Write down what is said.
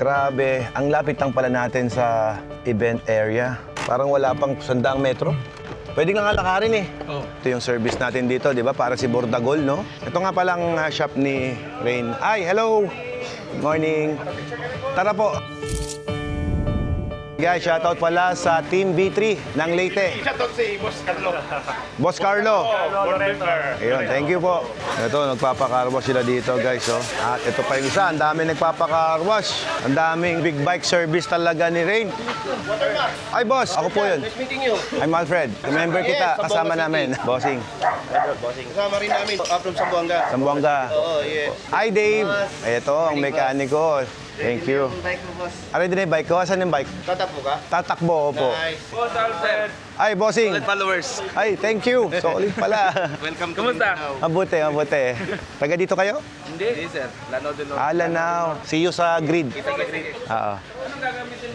Grabe, ang lapit lang pala natin sa event area. Parang wala pang 100 metro. Pwede nga lakarin eh. Ito yung service natin dito, di ba? Para si Bordagol, no? Ito nga palang shop ni Rain. Ay, hello! Good morning. Tara po. Guys, shoutout pala sa Team B3 ng Leyte. Shoutout si Boss Carlo. Boss Carlo. Board member. Ayun, thank you po. Ito, nagpapakarwash sila dito, guys. Oh. At ito pa yung isa, ang dami nagpapakarwash. Ang daming big bike service talaga ni Rain. Ay, boss, ako po yun. Nice meeting you. I'm Alfred. Remember kita, kasama namin. Bossing. Kasama rin namin from Zamboanga. Sambuanga. Oo, yeah. Hi, Dave. Ito, ang mekaniko. Thank you. Bike mo, boss. Aray din yung bike ko. Asan yung bike? Tatapo ka? Tatakbo po. Nice. Boss Alfred. Ay, bossing. Followers. Ay, thank you. Solid pala. Welcome to Kumusta? Mabuti, mabuti. Taga dito kayo? Hindi, sir. Lanao de Lord. Lanao. See you sa grid. Kita ka grade. Oo. Anong gagamitin mo?